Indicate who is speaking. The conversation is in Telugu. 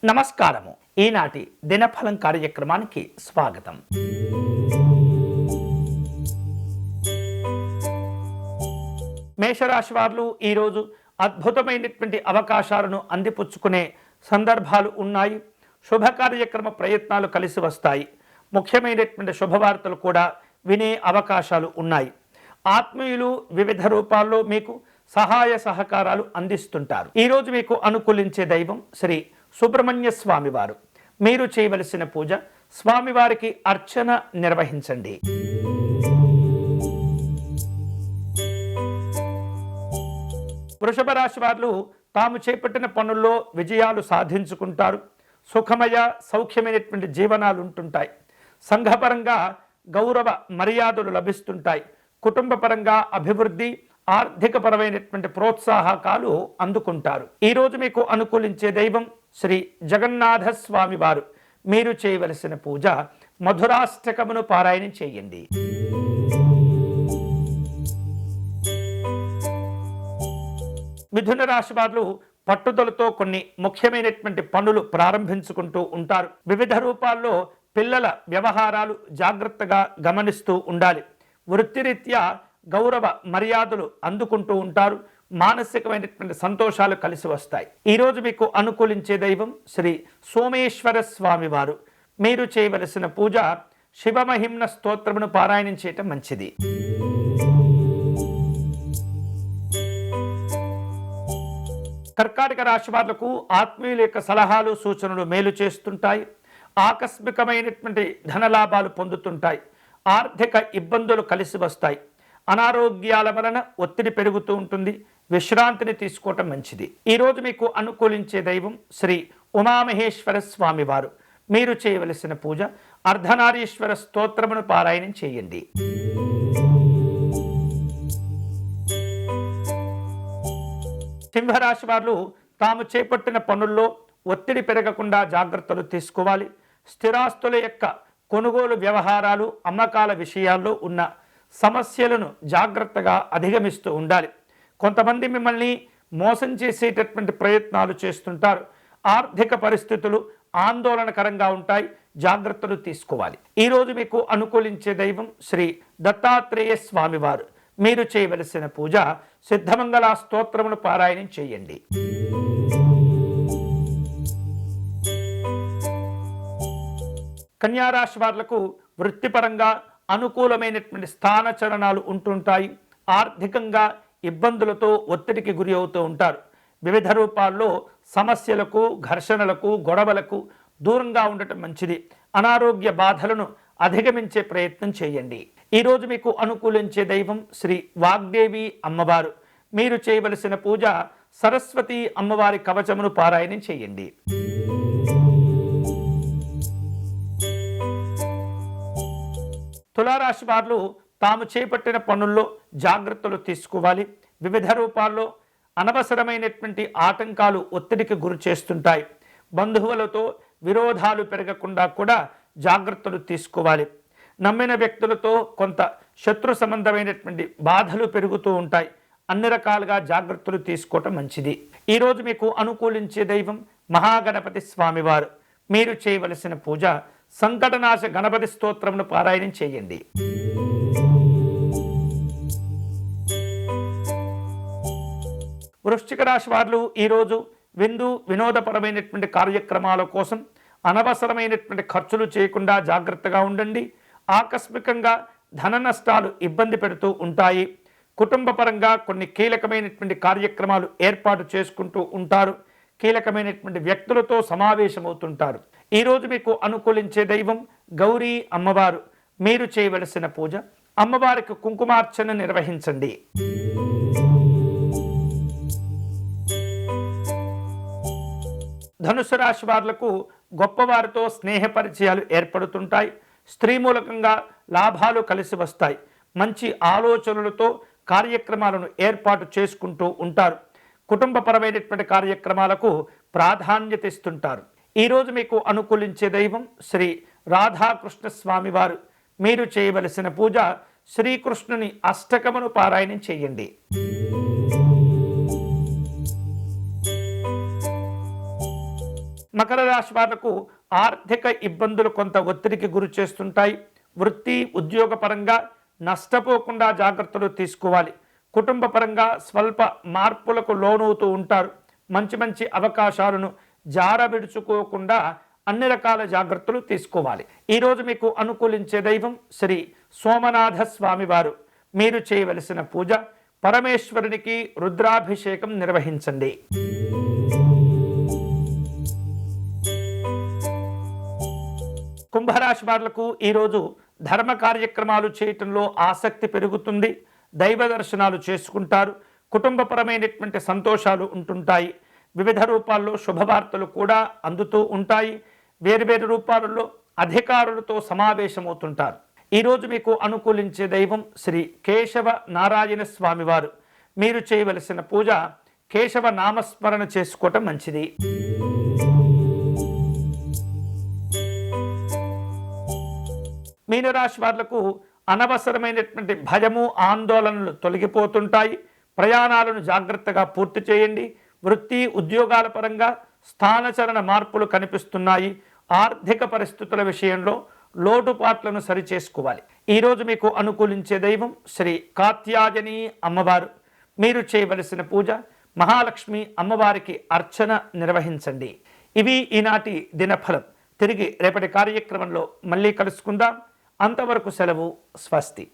Speaker 1: నమస్కారము. ఈనాటి దినఫలం కార్యక్రమానికి స్వాగతం. మేషరాశి వారు ఈరోజు అద్భుతమైనటువంటి అవకాశాలను అందిపుచ్చుకునే సందర్భాలు ఉన్నాయి. శుభ కార్యక్రమ ప్రయత్నాలు కలిసి వస్తాయి. ముఖ్యమైనటువంటి శుభవార్తలు కూడా వినే అవకాశాలు ఉన్నాయి. ఆత్మీయులు వివిధ రూపాల్లో మీకు సహాయ సహకారాలు అందిస్తుంటారు. ఈరోజు మీకు అనుకూలించే దైవం శ్రీ సుబ్రహ్మణ్య స్వామివారు. మీరు చేయవలసిన పూజ, స్వామివారికి అర్చన నిర్వహించండి. వృషభ రాశి వారు తాము చేపట్టిన పనుల్లో విజయాలు సాధించుకుంటారు. సుఖమయ సౌఖ్యమైనటువంటి జీవనాలు ఉంటుంటాయి. సంఘపరంగా గౌరవ మర్యాదలు లభిస్తుంటాయి. కుటుంబపరంగా అభివృద్ధి, ఆర్థికపరమైనటువంటి ప్రోత్సాహకాలు అందుకుంటారు. ఈరోజు మీకు అనుకూలించే దైవం శ్రీ జగన్నాథ స్వామి వారు. మీరు చేయవలసిన పూజ, మధురాష్టకమును పారాయణం చేయండి. మిథున రాశి వారు పట్టుదలతో కొన్ని ముఖ్యమైనటువంటి పనులు ప్రారంభించుకుంటూ ఉంటారు. వివిధ రూపాల్లో పిల్లల వ్యవహారాలు జాగ్రత్తగా గమనిస్తూ ఉండాలి. వృత్తిరీత్యా గౌరవ మర్యాదలు అందుకుంటూ ఉంటారు. మానసికమైనటువంటి సంతోషాలు కలిసి వస్తాయి. ఈరోజు మీకు అనుకూలించే దైవం శ్రీ సోమేశ్వర స్వామి వారు. మీరు చేయవలసిన పూజ, శివమహిమ్న స్తోత్రమును పారాయణం చేయటం మంచిది. కర్కాటక రాశి వాళ్లకు ఆత్మీయుల యొక్క సలహాలు సూచనలు మేలు చేస్తుంటాయి. ఆకస్మికమైనటువంటి ధనలాభాలు పొందుతుంటాయి. ఆర్థిక ఇబ్బందులు కలిసి వస్తాయి. అనారోగ్యాల వలన ఒత్తిడి పెరుగుతూ ఉంటుంది. విశ్రాంతిని తీసుకోవటం మంచిది. ఈరోజు మీకు అనుకూలించే దైవం శ్రీ ఉమామహేశ్వర స్వామి వారు. మీరు చేయవలసిన పూజ, అర్ధనారీశ్వర స్తోత్రమును పారాయణం చేయండి. సింహరాశి వారు తాము చేపట్టిన పనుల్లో ఒత్తిడి పెరగకుండా జాగ్రత్తలు తీసుకోవాలి. స్థిరాస్తుల యొక్క కొనుగోలు వ్యవహారాలు, అమ్మకాల విషయాల్లో ఉన్న సమస్యలను జాగ్రత్తగా అధిగమిస్తూ ఉండాలి. కొంతమంది మిమ్మల్ని మోసం చేసేటటువంటి ప్రయత్నాలు చేస్తుంటారు. ఆర్థిక పరిస్థితులు ఆందోళనకరంగా ఉంటాయి. జాగ్రత్తలు తీసుకోవాలి. ఈరోజు మీకు అనుకూలించే దైవం శ్రీ దత్తాత్రేయ స్వామివారు. మీరు చేయవలసిన పూజ, సిద్ధమంగళ స్తోత్రమును పారాయణం చేయండి. కన్యారాశి వాళ్లకు వృత్తిపరంగా అనుకూలమైనటువంటి స్థానచలనాలు ఉంటుంటాయి. ఆర్థికంగా ఇబ్బందులతో ఒత్తిడికి గురి అవుతూ ఉంటారు. వివిధ రూపాల్లో సమస్యలకు, ఘర్షణలకు, గొడవలకు దూరంగా ఉండటం మంచిది. అనారోగ్య బాధలను అధిగమించే ప్రయత్నం చేయండి. ఈరోజు మీకు అనుకూలించే దైవం శ్రీ వాగ్దేవి అమ్మవారు. మీరు చేయవలసిన పూజ, సరస్వతి అమ్మవారి కవచమును పారాయణం చేయండి. తులారాశి వారు తాము చేపట్టిన పనుల్లో జాగ్రత్తలు తీసుకోవాలి. వివిధ రూపాల్లో అనవసరమైనటువంటి ఆటంకాలు ఒత్తిడికి గురి చేస్తుంటాయి. బంధువులతో విరోధాలు పెరగకుండా కూడా జాగ్రత్తలు తీసుకోవాలి. నమ్మిన వ్యక్తులతో కొంత శత్రు సంబంధమైనటువంటి బాధలు పెరుగుతూ ఉంటాయి. అన్ని రకాలుగా జాగ్రత్తలు తీసుకోవటం మంచిది. ఈరోజు మీకు అనుకూలించే దైవం మహాగణపతి స్వామివారు. మీరు చేయవలసిన పూజ, సంకటనాశ గణపతి స్తోత్రమును పారాయణం చేయండి. వృశ్చిక రాశి వారు ఈరోజు విందు వినోదపరమైనటువంటి కార్యక్రమాల కోసం అనవసరమైనటువంటి ఖర్చులు చేయకుండా జాగ్రత్తగా ఉండండి. ఆకస్మికంగా ధన నష్టాలు ఇబ్బంది పెడుతూ ఉంటాయి. కుటుంబపరంగా కొన్ని కీలకమైనటువంటి కార్యక్రమాలు ఏర్పాటు చేసుకుంటూ ఉంటారు. కీలకమైనటువంటి వ్యక్తులతో సమావేశమవుతుంటారు. ఈరోజు మీకు అనుకూలించే దైవం గౌరీ అమ్మవారు. మీరు చేయవలసిన పూజ, అమ్మవారికి కుంకుమార్చన నిర్వహించండి. ధనుసు రాశి వాళ్లకు గొప్పవారితో స్నేహ పరిచయాలు ఏర్పడుతుంటాయి. స్త్రీ మూలకంగా లాభాలు కలిసి వస్తాయి. మంచి ఆలోచనలతో కార్యక్రమాలను ఏర్పాటు చేసుకుంటూ ఉంటారు. కుటుంబపరమైనటువంటి కార్యక్రమాలకు ప్రాధాన్యత ఇస్తుంటారు. ఈరోజు మీకు అనుకూలించే దైవం శ్రీ రాధాకృష్ణ స్వామివారు. మీరు చేయవలసిన పూజ, శ్రీకృష్ణుని అష్టకమును పారాయణం చేయండి. మకర రాశి వాళ్లకు ఆర్థిక ఇబ్బందులు కొంత ఒత్తిడికి గురి చేస్తుంటాయి. వృత్తి ఉద్యోగ పరంగా నష్టపోకుండా జాగ్రత్తలు తీసుకోవాలి. కుటుంబ పరంగా స్వల్ప మార్పులకు లోనవుతూ ఉంటారు. మంచి మంచి అవకాశాలను జారవిడుచుకోకుండా అన్ని రకాల జాగ్రత్తలు తీసుకోవాలి. ఈరోజు మీకు అనుకూలించే దైవం శ్రీ సోమనాథ స్వామివారు. మీరు చేయవలసిన పూజ పరమేశ్వరునికి రుద్రాభిషేకం నిర్వహించండి. కుంభరాశి వాళ్లకు ఈరోజు ధర్మ కార్యక్రమాలు చేయటంలో ఆసక్తి పెరుగుతుంది. దైవ దర్శనాలు చేసుకుంటారు. కుటుంబపరమైనటువంటి సంతోషాలు ఉంటుంటాయి. వివిధ రూపాల్లో శుభవార్తలు కూడా అందుతూ ఉంటాయి. వేరువేరు రూపాలలో అధికారులతో సమావేశమవుతుంటారు. ఈరోజు మీకు అనుకూలించే దైవం శ్రీ కేశవ నారాయణ స్వామివారు. మీరు చేయవలసిన పూజ కేశవ నామస్మరణ చేసుకోవటం మంచిది. మీనరాశి వాళ్లకు అనవసరమైనటువంటి భయము ఆందోళనలు తొలగిపోతుంటాయి. ప్రయాణాలను జాగ్రత్తగా పూర్తి చేయండి. వృత్తి ఉద్యోగాల పరంగా స్థానచలన మార్పులు కనిపిస్తున్నాయి. ఆర్థిక పరిస్థితుల విషయంలో లోటుపాట్లను సరిచేసుకోవాలి. ఈరోజు మీకు అనుకూలించే దైవం శ్రీ కాత్యాయని అమ్మవారు. మీరు చేయవలసిన పూజ మహాలక్ష్మి అమ్మవారికి అర్చన నిర్వహించండి. ఇవి ఈనాటి దినఫలం. తిరిగి రేపటి కార్యక్రమంలో మళ్ళీ కలుసుకుందాం. అంతవరకు సెలవు. స్వస్తి.